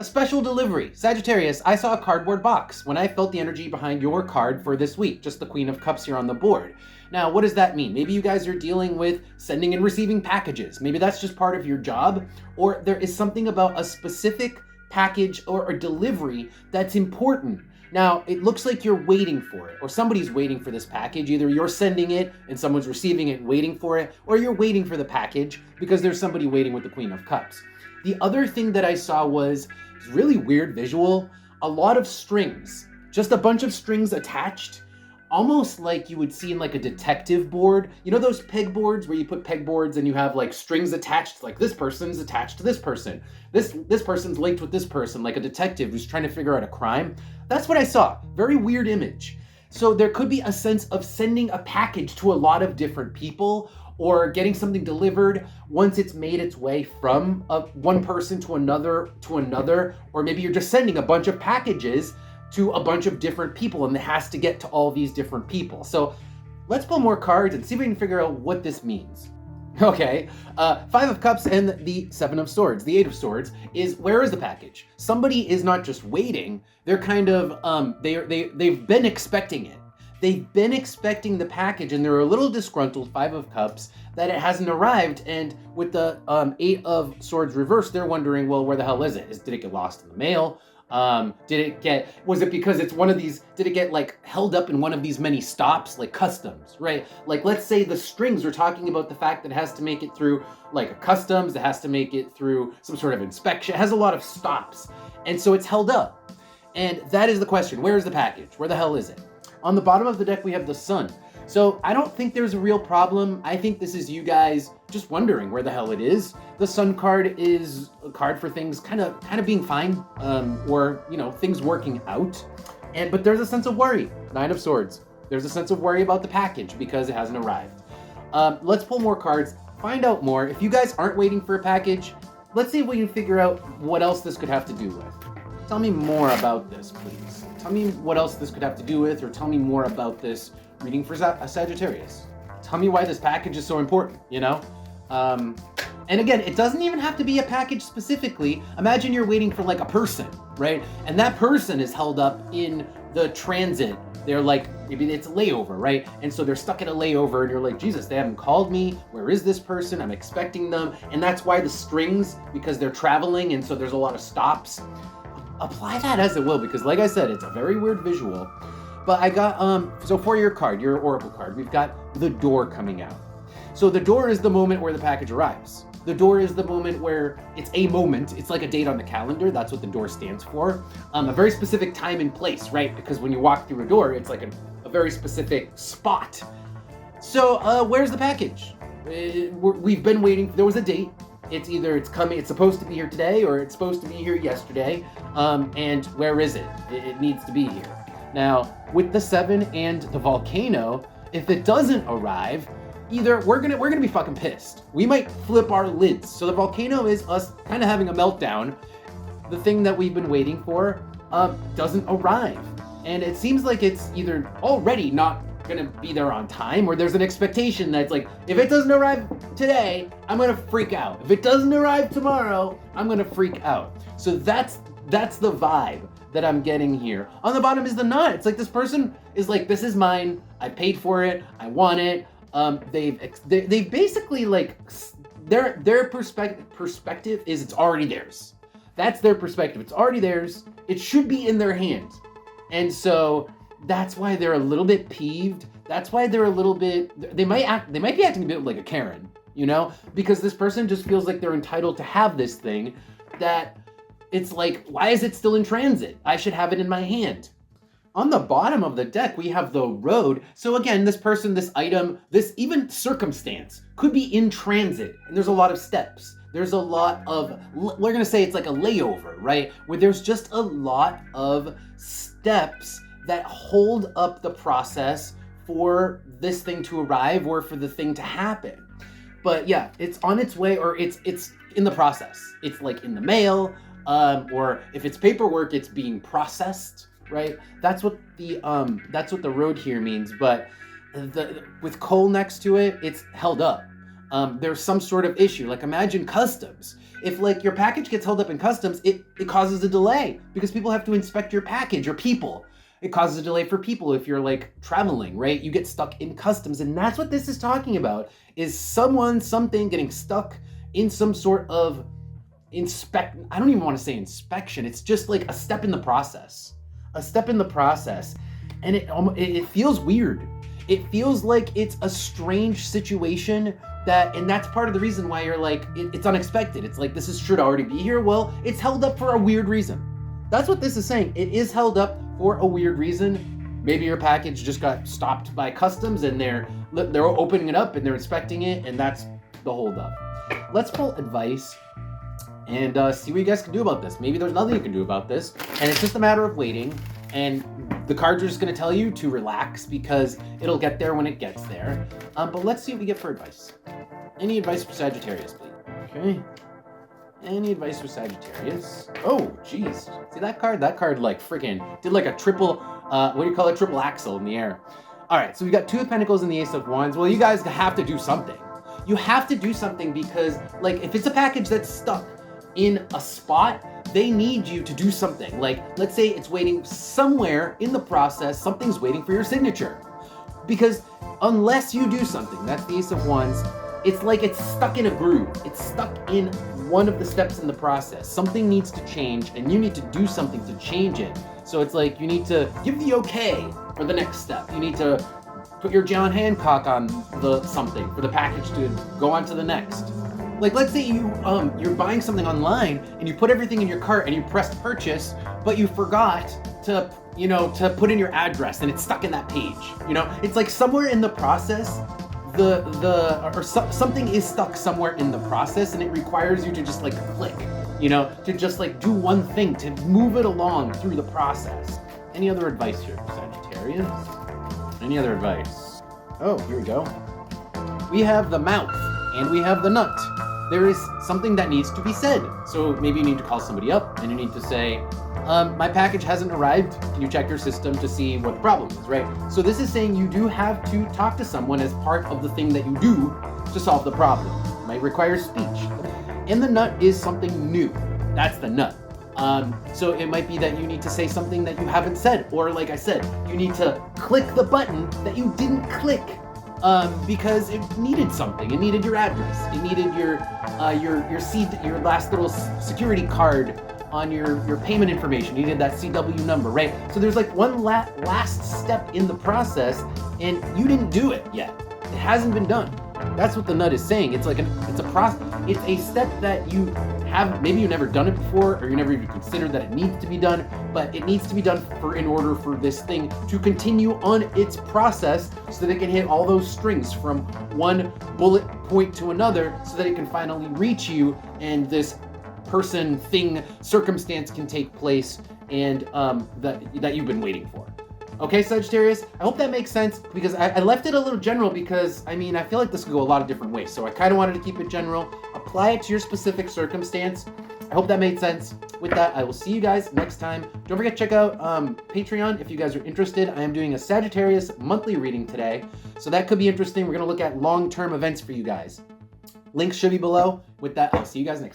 special delivery. Sagittarius, I saw a cardboard box when I felt the energy behind your card for this week, just the Queen of Cups here on the board. Now, what does that mean? Maybe you guys are dealing with sending and receiving packages. Maybe that's just part of your job, or there is something about a specific package or a delivery that's important. Now, it looks like you're waiting for it, or somebody's waiting for this package. Either you're sending it and someone's receiving it and waiting for it, or you're waiting for the package because there's somebody waiting with the Queen of Cups. The other thing that I saw was really weird visual, a lot of strings, just a bunch of strings attached, almost like you would see in like a detective board. You know those pegboards where you put pegboards and you have like strings attached, like this person's attached to this person. This person's linked with this person, like a detective who's trying to figure out a crime. That's what I saw. Very weird image. So there could be a sense of sending a package to a lot of different people, or getting something delivered once it's made its way from one person to another, or maybe you're just sending a bunch of packages to a bunch of different people and it has to get to all these different people. So let's pull more cards and see if we can figure out what this means. Okay, Five of Cups and the Seven of Swords, the Eight of Swords, is where is the package? Somebody is not just waiting, they're kind of, they've been expecting it. They've been expecting the package and they're a little disgruntled, Five of Cups, that it hasn't arrived. And with the Eight of Swords reversed, they're wondering, well, where the hell is it? Did it get lost in the mail? Was it because it's one of these, did it get like held up in one of these many stops, like customs, right? Like let's say the strings are talking about the fact that it has to make it through like a customs, it has to make it through some sort of inspection, it has a lot of stops. And so it's held up. And that is the question, where is the package? Where the hell is it? On the bottom of the deck, we have the Sun. So I don't think there's a real problem. I think this is you guys just wondering where the hell it is. The Sun card is a card for things kind of being fine, or things working out. But there's a sense of worry. Nine of Swords. There's a sense of worry about the package because it hasn't arrived. Let's pull more cards, find out more. If you guys aren't waiting for a package, let's see if we can figure out what else this could have to do with. Tell me more about this, please. Tell me what else this could have to do with, or tell me more about this reading for Sagittarius. Tell me why this package is so important, And again, it doesn't even have to be a package specifically. Imagine you're waiting for like a person, right? And that person is held up in the transit. They're like, maybe it's a layover, right? And so they're stuck at a layover and you're like, Jesus, they haven't called me. Where is this person? I'm expecting them. And that's why the strings, because they're traveling and so there's a lot of stops. Apply that as it will, because like I said, it's a very weird visual. But I got, so for your card, your Oracle card, we've got the Door coming out. So the Door is the moment where the package arrives. The Door is the moment where it's a moment. It's like a date on the calendar. That's what the Door stands for. A very specific time and place, right? Because when you walk through a door, it's like a very specific spot. So where's the package? We've been waiting. There was a date. It's coming, it's supposed to be here today, or it's supposed to be here yesterday. And where is it? It needs to be here. Now, with the Seven and the Volcano, if it doesn't arrive, either we're gonna be fucking pissed. We might flip our lids. So the Volcano is us kind of having a meltdown. The thing that we've been waiting for doesn't arrive. And it seems like it's either already not gonna be there on time, or there's an expectation that's like, if it doesn't arrive today, I'm gonna freak out. If it doesn't arrive tomorrow, I'm gonna freak out. So that's the vibe that I'm getting here. On the bottom is the Nut. It's like this person is like, this is mine. I paid for it. I want it. They've basically like their perspective is it's already theirs. That's their perspective. It's already theirs. It should be in their hands. And so that's why they're a little bit peeved. That's why they're a little bit, they might be acting a bit like a Karen, because this person just feels like they're entitled to have this thing that it's like, why is it still in transit? I should have it in my hand. On the bottom of the deck, we have the Road. So again, this person, this item, this even circumstance could be in transit. And there's a lot of steps. There's a lot of, we're going to say it's like a layover, right? Where there's just a lot of steps that hold up the process for this thing to arrive or for the thing to happen. But yeah, it's on its way, or it's in the process. It's like in the mail, or if it's paperwork, it's being processed, right? That's what the Road here means. But with coal next to it, it's held up. there's some sort of issue. Like imagine customs. If like your package gets held up in customs, it causes a delay because people have to inspect your package, or people. It causes a delay for people if you're like traveling, right? You get stuck in customs, and that's what this is talking about, is something getting stuck in some sort of I don't even want to say inspection. It's just like a step in the process. A step in the process. And it feels weird. It feels like it's a strange situation and that's part of the reason why you're like, it's unexpected. It's like, should already be here. Well, it's held up for a weird reason. That's what this is saying. It is held up for a weird reason. Maybe your package just got stopped by customs and they're opening it up and they're inspecting it, and that's the holdup. Let's pull advice and see what you guys can do about this. Maybe there's nothing you can do about this, and it's just a matter of waiting, and the cards are just going to tell you to relax because it'll get there when it gets there. But let's see what we get for advice. Any advice for Sagittarius, please? Okay. Any advice for Sagittarius? Oh, geez. See that card? That card like freaking did like a triple, triple axle in the air. All right, so we got Two of Pentacles and the Ace of Wands. Well, you guys have to do something. You have to do something because like if it's a package that's stuck in a spot, they need you to do something. Like, let's say it's waiting somewhere in the process, something's waiting for your signature. Because unless you do something, that's the Ace of Wands, it's like it's stuck in a groove. It's stuck in one of the steps in the process. Something needs to change, and you need to do something to change it. So it's like you need to give the okay for the next step. You need to put your John Hancock on something for the package to go on to the next. Like, let's say you're buying something online and you put everything in your cart and you pressed purchase, but you forgot to put in your address and it's stuck in that page. It's like somewhere in the process, something is stuck somewhere in the process, and it requires you to just like click, to just like do one thing to move it along through the process. Any other advice here for Sagittarius? Any other advice? Oh, here we go. We have the mouth and we have the nut. There is something that needs to be said. So maybe you need to call somebody up and you need to say, my package hasn't arrived. Can you check your system to see what the problem is, right? So this is saying you do have to talk to someone as part of the thing that you do to solve the problem. It might require speech. And the nut is something new. That's the nut. So it might be that you need to say something that you haven't said, or like I said, you need to click the button that you didn't click. Because it needed something. It needed your address. It needed your last little security card on your payment information. You needed that CW number, right? So there's like one last step in the process, and you didn't do it yet. It hasn't been done. That's what the nut is saying. It's like it's a process. It's a step that you have. Maybe you've never done it before, or you never even considered that it needs to be done. But it needs to be done in order for this thing to continue on its process, so that it can hit all those strings from one bullet point to another, so that it can finally reach you, and this person, thing, circumstance can take place, and that you've been waiting for. Okay, Sagittarius, I hope that makes sense, because I left it a little general because, I feel like this could go a lot of different ways. So I kind of wanted to keep it general, apply it to your specific circumstance. I hope that made sense. With that, I will see you guys next time. Don't forget to check out Patreon if you guys are interested. I am doing a Sagittarius monthly reading today, so that could be interesting. We're going to look at long-term events for you guys. Links should be below. With that, I'll see you guys next time.